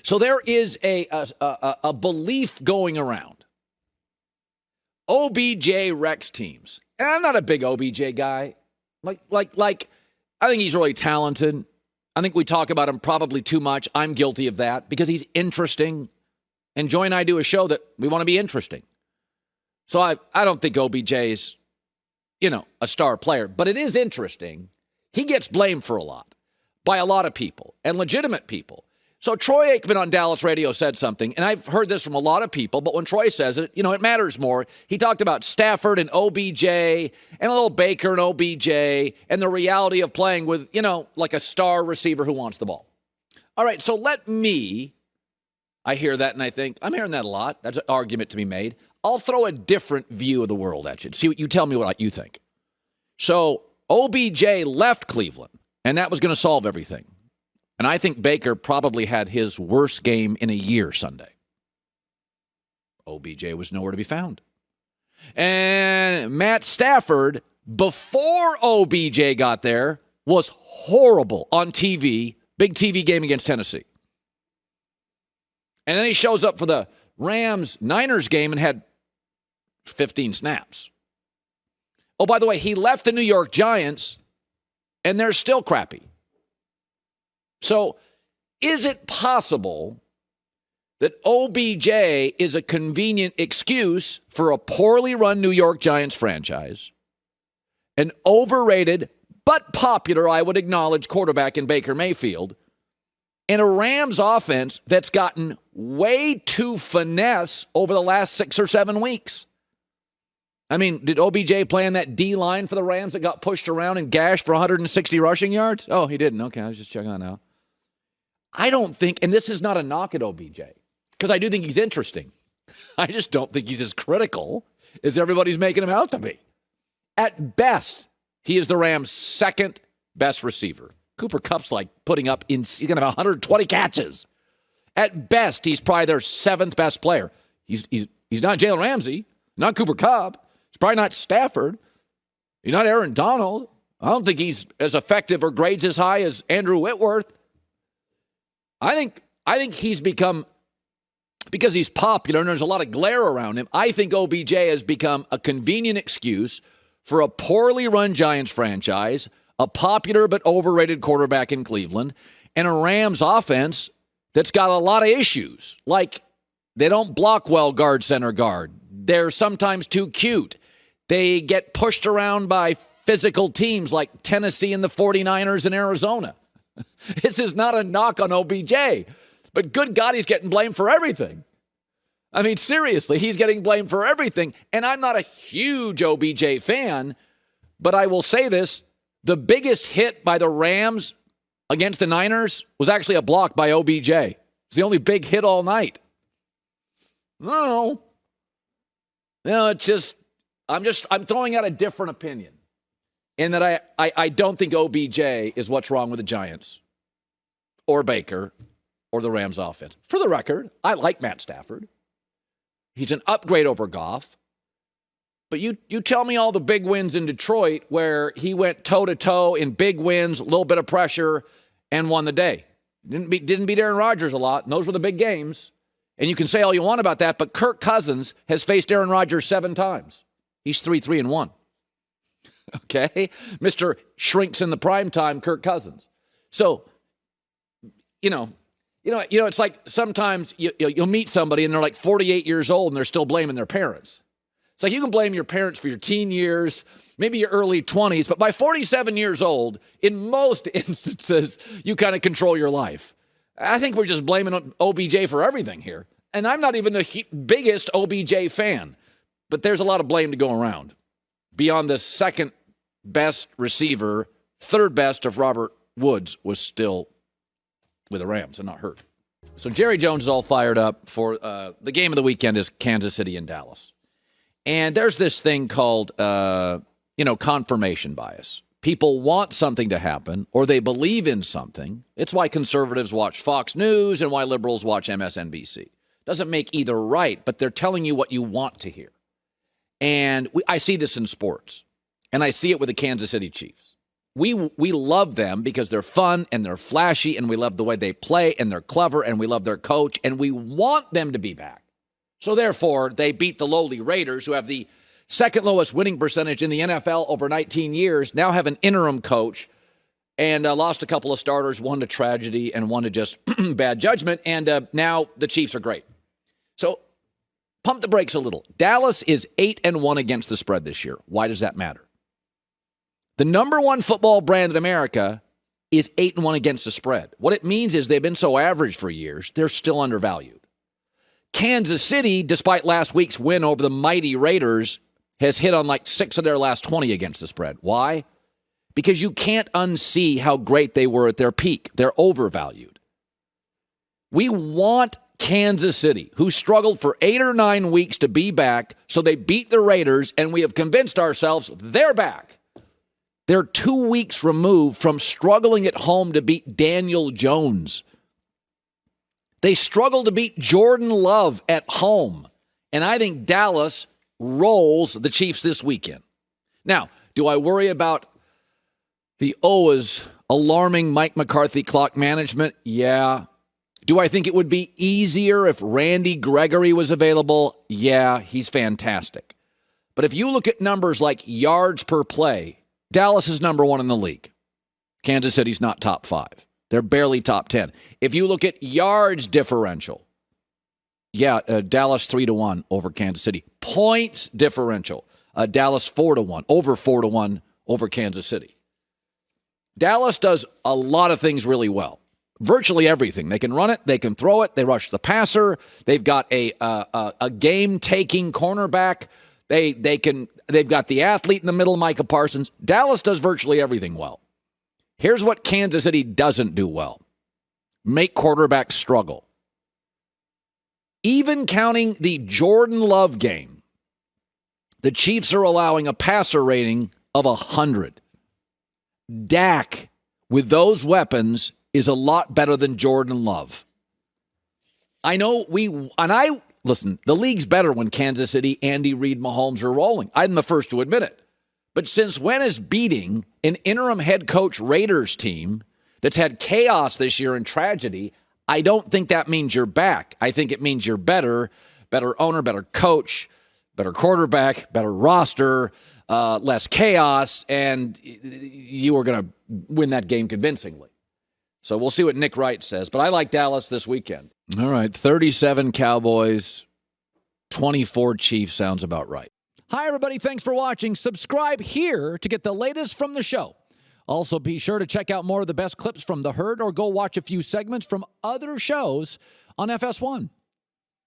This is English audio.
So there is a belief going around. OBJ wrecks teams. And I'm not a big OBJ guy. Like, I think he's really talented. I think we talk about him probably too much. I'm guilty of that because he's interesting. And Joy and I do a show that we want to be interesting. So I don't think OBJ's, a star player. But it is interesting. He gets blamed for a lot by a lot of people and legitimate people. So Troy Aikman on Dallas Radio said something, and I've heard this from a lot of people, but when Troy says it, it matters more. He talked about Stafford and OBJ and a little Baker and OBJ and the reality of playing with, like a star receiver who wants the ball. All right, so I hear that and I think, I'm hearing that a lot. That's an argument to be made. I'll throw a different view of the world at you. See what you tell me what you think. So OBJ left Cleveland, and that was going to solve everything. And I think Baker probably had his worst game in a year Sunday. OBJ was nowhere to be found. And Matt Stafford, before OBJ got there, was horrible on TV. Big TV game against Tennessee. And then he shows up for the Rams-Niners game and had 15 snaps. Oh, by the way, he left the New York Giants, and they're still crappy. So is it possible that OBJ is a convenient excuse for a poorly run New York Giants franchise, an overrated but popular, I would acknowledge, quarterback in Baker Mayfield, and a Rams offense that's gotten way too finesse over the last 6 or 7 weeks? I mean, did OBJ play in that D-line for the Rams that got pushed around and gashed for 160 rushing yards? Oh, he didn't. Okay, I was just checking that out. I don't think, and this is not a knock at OBJ, because I do think he's interesting. I just don't think he's as critical as everybody's making him out to be. At best, he is the Rams' second best receiver. Cooper Kupp's like putting up, he's going to have 120 catches. At best, he's probably their 7th best player. He's not Jalen Ramsey, not Cooper Kupp. He's probably not Stafford. He's not Aaron Donald. I don't think he's as effective or grades as high as Andrew Whitworth. I think he's become, because he's popular and there's a lot of glare around him, I think OBJ has become a convenient excuse for a poorly run Giants franchise, a popular but overrated quarterback in Cleveland, and a Rams offense that's got a lot of issues. Like, they don't block well guard, center, guard. They're sometimes too cute. They get pushed around by physical teams like Tennessee and the 49ers in Arizona. This is not a knock on OBJ, but good God, he's getting blamed for everything. I mean, seriously, he's getting blamed for everything. And I'm not a huge OBJ fan, but I will say this. The biggest hit by the Rams against the Niners was actually a block by OBJ. It's the only big hit all night. No, it's just, I'm throwing out a different opinion. In that I don't think OBJ is what's wrong with the Giants or Baker or the Rams offense. For the record, I like Matt Stafford. He's an upgrade over Goff. But you tell me all the big wins in Detroit where he went toe-to-toe in big wins, a little bit of pressure, and won the day. Didn't beat Aaron Rodgers a lot, and those were the big games. And you can say all you want about that, but Kirk Cousins has faced Aaron Rodgers 7 times. He's 3-3-1. Okay? Mr. Shrinks in the prime time, Kirk Cousins. So, it's like sometimes you'll meet somebody and they're like 48 years old and they're still blaming their parents. It's like you can blame your parents for your teen years, maybe your early 20s, but by 47 years old, in most instances, you kind of control your life. I think we're just blaming OBJ for everything here. And I'm not even the biggest OBJ fan, but there's a lot of blame to go around. Beyond the second best receiver, third best if Robert Woods was still with the Rams and not hurt. So Jerry Jones is all fired up for the game of the weekend is Kansas City and Dallas. And there's this thing called, confirmation bias. People want something to happen or they believe in something. It's why conservatives watch Fox News and why liberals watch MSNBC. Doesn't make either right, but they're telling you what you want to hear. And I see this in sports, and I see it with the Kansas City Chiefs. we love them because they're fun and they're flashy and we love the way they play and they're clever and we love their coach and we want them to be back. So therefore, they beat the lowly Raiders, who have the second lowest winning percentage in the NFL over 19 years, now have an interim coach and lost a couple of starters, one to tragedy and one to just bad judgment. And now the Chiefs are great. So pump the brakes a little. Dallas is 8-1 against the spread this year. Why does that matter? The number one football brand in America is 8-1 against the spread. What it means is they've been so average for years, they're still undervalued. Kansas City, despite last week's win over the mighty Raiders, has hit on like 6 of their last 20 against the spread. Why? Because you can't unsee how great they were at their peak. They're overvalued. We want Kansas City, who struggled for 8 or 9 weeks to be back, so they beat the Raiders, and we have convinced ourselves they're back. They're 2 weeks removed from struggling at home to beat Daniel Jones. They struggled to beat Jordan Love at home. And I think Dallas rolls the Chiefs this weekend. Now, do I worry about the always alarming Mike McCarthy clock management? Yeah. Do I think it would be easier if Randy Gregory was available? Yeah, he's fantastic. But if you look at numbers like yards per play, Dallas is number 1 in the league. Kansas City's not top 5. They're barely top 10. If you look at yards differential, Dallas 3-1 over Kansas City. Points differential, Dallas 4-1, over 4-1 over Kansas City. Dallas does a lot of things really well. Virtually everything. They can run it, they can throw it, they rush the passer. They've got a game-taking cornerback. They've got the athlete in the middle, Micah Parsons. Dallas does virtually everything well. Here's what Kansas City doesn't do well. Make quarterbacks struggle. Even counting the Jordan Love game, the Chiefs are allowing a passer rating of 100. Dak, with those weapons, is a lot better than Jordan Love. Listen, the league's better when Kansas City, Andy Reid, Mahomes are rolling. I'm the first to admit it. But since when is beating an interim head coach Raiders team that's had chaos this year and tragedy, I don't think that means you're back. I think it means you're better owner, better coach, better quarterback, better roster, less chaos, and you are going to win that game convincingly. So we'll see what Nick Wright says. But I like Dallas this weekend. All right, 37 Cowboys, 24 Chiefs sounds about right. Hi, everybody. Thanks for watching. Subscribe here to get the latest from the show. Also, be sure to check out more of the best clips from The Herd or go watch a few segments from other shows on FS1.